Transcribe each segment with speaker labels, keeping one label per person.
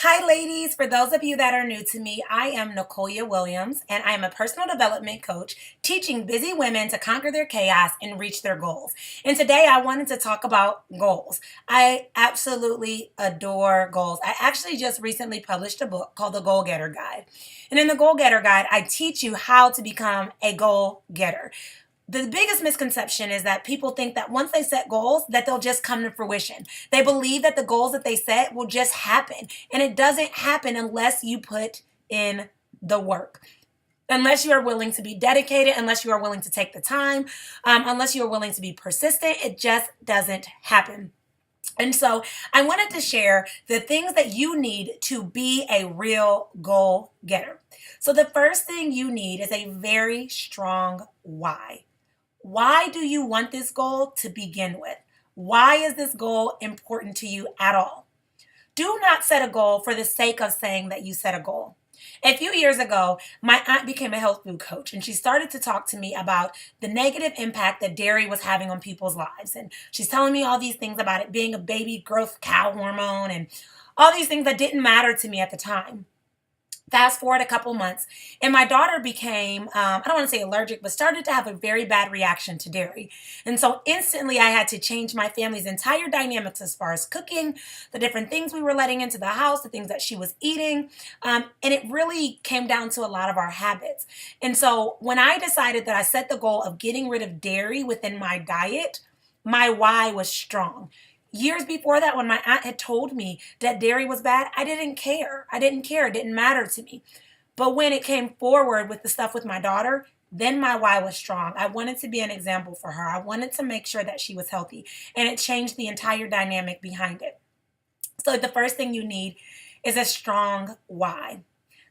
Speaker 1: Hi, ladies. For those of you that are new to me, I am Nicolia Williams, and I am a personal development coach teaching busy women to conquer their chaos and reach their goals. And today I wanted to talk about goals. I absolutely adore goals. I actually just recently published a book called The Goal Getter Guide. And in the Goal Getter Guide, I teach you how to become a goal getter. The biggest misconception is that people think that once they set goals that they'll just come to fruition. They believe that the goals that they set will just happen, and it doesn't happen unless you put in the work. Unless you are willing to be dedicated, unless you are willing to take the time, unless you are willing to be persistent, it just doesn't happen. And so I wanted to share the things that you need to be a real goal getter. So the first thing you need is a very strong why. Why do you want this goal to begin with? Why is this goal important to you at all? Do not set a goal for the sake of saying that you set a goal. A few years ago, my aunt became a health food coach, and she started to talk to me about the negative impact that dairy was having on people's lives. And she's telling me all these things about it being a baby growth cow hormone and all these things that didn't matter to me at the time. Fast forward a couple months, and my daughter became, I don't want to say allergic, but started to have a very bad reaction to dairy. And so instantly I had to change my family's entire dynamics as far as cooking, the different things we were letting into the house, the things that she was eating. And it really came down to a lot of our habits. And so when I decided that I set the goal of getting rid of dairy within my diet, my why was strong. Years before that, when my aunt had told me that dairy was bad, I didn't care. I didn't care. It didn't matter to me. But when it came forward with the stuff with my daughter, then my why was strong. I wanted to be an example for her. I wanted to make sure that she was healthy. And it changed the entire dynamic behind it. So the first thing you need is a strong why.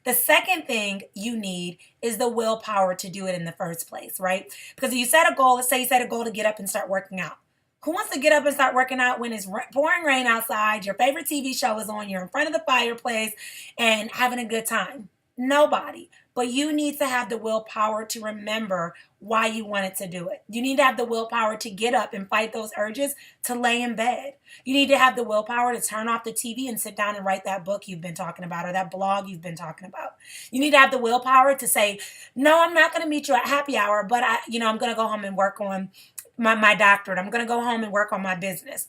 Speaker 1: The second thing you need is the willpower to do it in the first place, right? Because if you set a goal, let's say you set a goal to get up and start working out. Who wants to get up and start working out when it's pouring rain outside, your favorite TV show is on, you're in front of the fireplace and having a good time? Nobody. But you need to have the willpower to remember why you wanted to do it. You need to have the willpower to get up and fight those urges to lay in bed. You need to have the willpower to turn off the TV and sit down and write that book you've been talking about or that blog you've been talking about. You need to have the willpower to say, no, I'm not going to meet you at happy hour, but I'm going to go home and work on my doctorate. I'm going to go home and work on my business.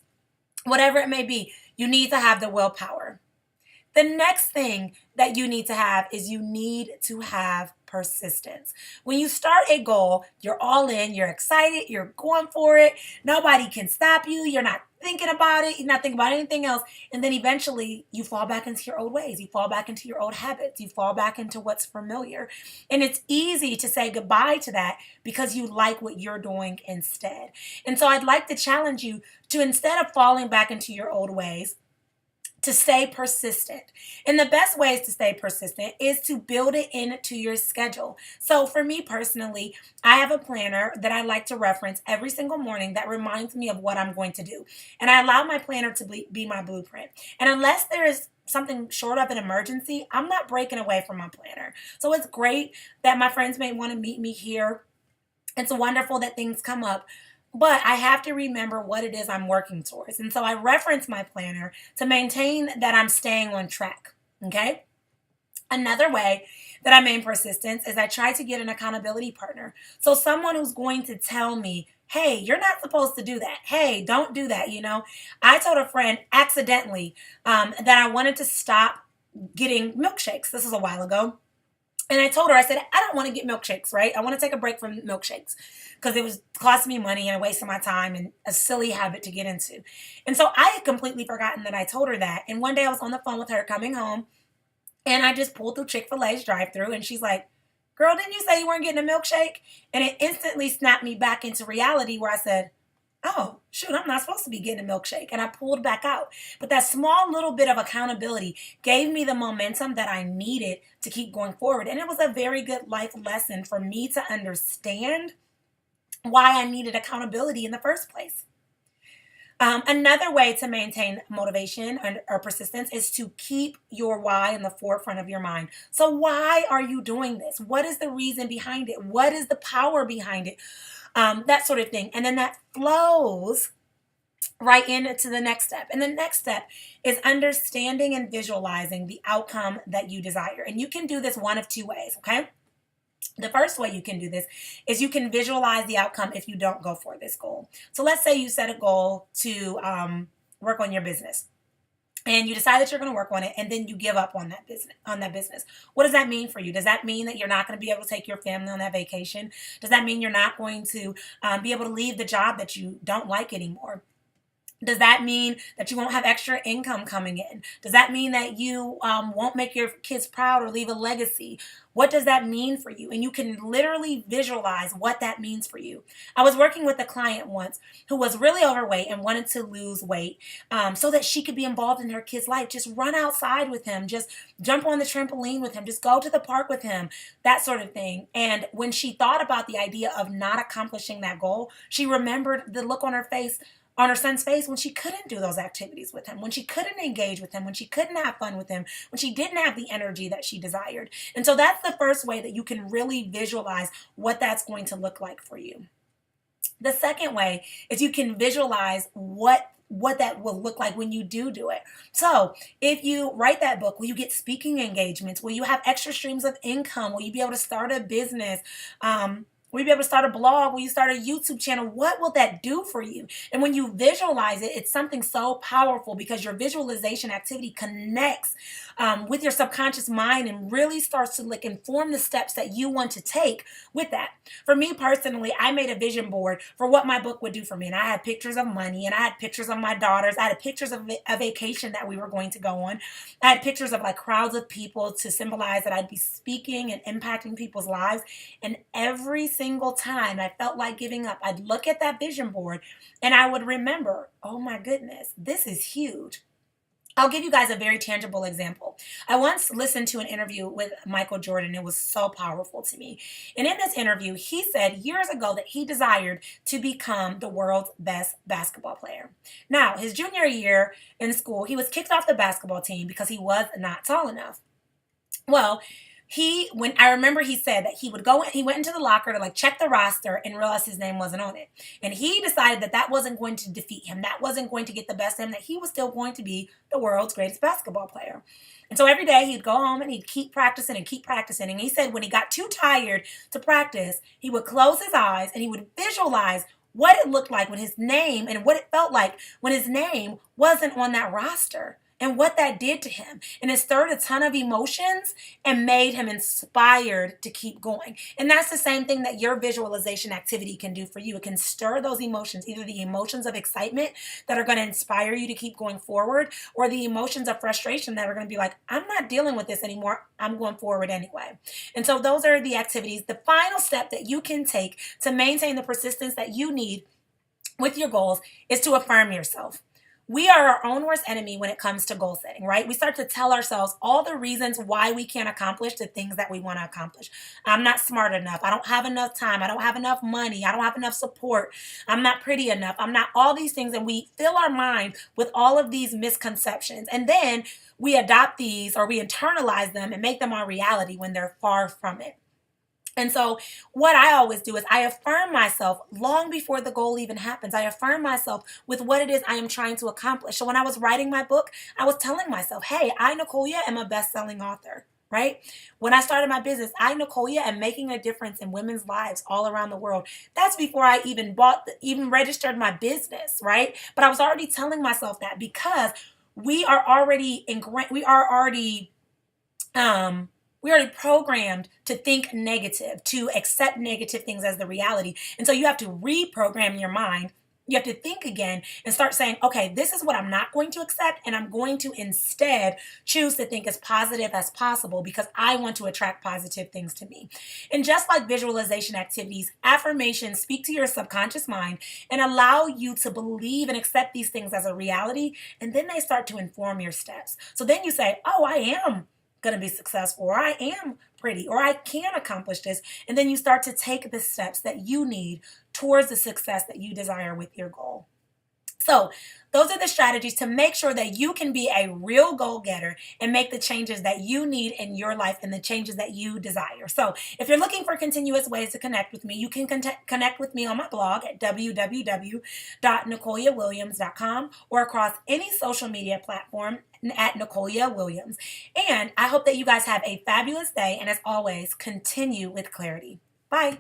Speaker 1: Whatever it may be, you need to have the willpower. The next thing that you need to have is you need to have persistence. When you start a goal, you're all in, you're excited, you're going for it. Nobody can stop you. You're not thinking about it. You're not thinking about anything else. And then eventually you fall back into your old ways. You fall back into your old habits. You fall back into what's familiar. And it's easy to say goodbye to that because you like what you're doing instead. And so I'd like to challenge you to, instead of falling back into your old ways, to stay persistent. And the best ways to stay persistent is to build it into your schedule. So for me personally, I have a planner that I like to reference every single morning that reminds me of what I'm going to do. And I allow my planner to be my blueprint. And unless there is something short of an emergency, I'm not breaking away from my planner. So it's great that my friends may want to meet me here. It's wonderful that things come up. But I have to remember what it is I'm working towards. And so I reference my planner to maintain that I'm staying on track. Okay? Another way that I maintain persistence is I try to get an accountability partner. So someone who's going to tell me, hey, you're not supposed to do that. Hey, don't do that. I told a friend accidentally that I wanted to stop getting milkshakes. This was a while ago. And I told her, I said, I don't want to get milkshakes, right? I want to take a break from milkshakes because it was costing me money and a waste of my time and a silly habit to get into. And so I had completely forgotten that I told her that. And one day I was on the phone with her coming home and I just pulled through Chick-fil-A's drive-thru and she's like, girl, didn't you say you weren't getting a milkshake? And it instantly snapped me back into reality where I said, oh, shoot, I'm not supposed to be getting a milkshake. And I pulled back out. But that small little bit of accountability gave me the momentum that I needed to keep going forward. And it was a very good life lesson for me to understand why I needed accountability in the first place. Another way to maintain motivation or persistence is to keep your why in the forefront of your mind. So why are you doing this? What is the reason behind it? What is the power behind it? That sort of thing. And then that flows right into the next step. And the next step is understanding and visualizing the outcome that you desire. And you can do this one of two ways, okay? The first way you can do this is you can visualize the outcome if you don't go for this goal. So let's say you set a goal to work on your business, and you decide that you're going to work on it, and then you give up on that business. What does that mean for you? Does that mean that you're not going to be able to take your family on that vacation? Does that mean you're not going to be able to leave the job that you don't like anymore? Does that mean that you won't have extra income coming in? Does that mean that you won't make your kids proud or leave a legacy? What does that mean for you? And you can literally visualize what that means for you. I was working with a client once who was really overweight and wanted to lose weight so that she could be involved in her kid's life. Just run outside with him, just jump on the trampoline with him, just go to the park with him, that sort of thing. And when she thought about the idea of not accomplishing that goal, she remembered the look on her son's face when she couldn't do those activities with him, when she couldn't engage with him, when she couldn't have fun with him, when she didn't have the energy that she desired. And so that's the first way that you can really visualize what that's going to look like for you. The second way is you can visualize what that will look like when you do it. So if you write that book, will you get speaking engagements? Will you have extra streams of income? Will you be able to start a business? Will you be able to start a blog? Will you start a YouTube channel? What will that do for you? And when you visualize it, it's something so powerful because your visualization activity connects with your subconscious mind and really starts to inform the steps that you want to take with that. For me personally, I made a vision board for what my book would do for me. And I had pictures of money, and I had pictures of my daughters. I had pictures of a vacation that we were going to go on. I had pictures of crowds of people to symbolize that I'd be speaking and impacting people's lives. And every single time I felt like giving up, I'd look at that vision board and I would remember, oh my goodness, this is huge. I'll give you guys a very tangible example. I once listened to an interview with Michael Jordan. It was so powerful to me. And in this interview, he said years ago that he desired to become the world's best basketball player. Now, his junior year in school, he was kicked off the basketball team because he was not tall enough. Well, when I remember he said that he went into the locker to check the roster and realized his name wasn't on it. And he decided that that wasn't going to defeat him. That wasn't going to get the best of him, that he was still going to be the world's greatest basketball player. And so every day he'd go home and he'd keep practicing and keep practicing. And he said when he got too tired to practice, he would close his eyes and he would visualize what it looked like when his name and what it felt like when his name wasn't on that roster, and what that did to him. And it stirred a ton of emotions and made him inspired to keep going. And that's the same thing that your visualization activity can do for you. It can stir those emotions, either the emotions of excitement that are going to inspire you to keep going forward, or the emotions of frustration that are going to be like, I'm not dealing with this anymore. I'm going forward anyway. And so those are the activities. The final step that you can take to maintain the persistence that you need with your goals is to affirm yourself. We are our own worst enemy when it comes to goal setting, right? We start to tell ourselves all the reasons why we can't accomplish the things that we want to accomplish. I'm not smart enough. I don't have enough time. I don't have enough money. I don't have enough support. I'm not pretty enough. I'm not all these things. And we fill our mind with all of these misconceptions. And then we adopt these, or we internalize them and make them our reality when they're far from it. And so what I always do is I affirm myself long before the goal even happens. I affirm myself with what it is I am trying to accomplish. So when I was writing my book, I was telling myself, hey, I, Nicolia, am a best-selling author, right? When I started my business, I, Nicolia, am making a difference in women's lives all around the world. That's before I even registered my business, right? But I was already telling myself that because we are already programmed to think negative, to accept negative things as the reality. And so you have to reprogram your mind. You have to think again and start saying, okay, this is what I'm not going to accept, and I'm going to instead choose to think as positive as possible because I want to attract positive things to me. And just like visualization activities, affirmations speak to your subconscious mind and allow you to believe and accept these things as a reality, and then they start to inform your steps. So then you say, oh, I am going to be successful, or I am pretty, or I can accomplish this. And then you start to take the steps that you need towards the success that you desire with your goal. So, those are the strategies to make sure that you can be a real goal getter and make the changes that you need in your life and the changes that you desire. So, if you're looking for continuous ways to connect with me, you can connect with me on my blog at www.nicoliawilliams.com or across any social media platform at Nicolia Williams. And I hope that you guys have a fabulous day. And as always, continue with clarity. Bye.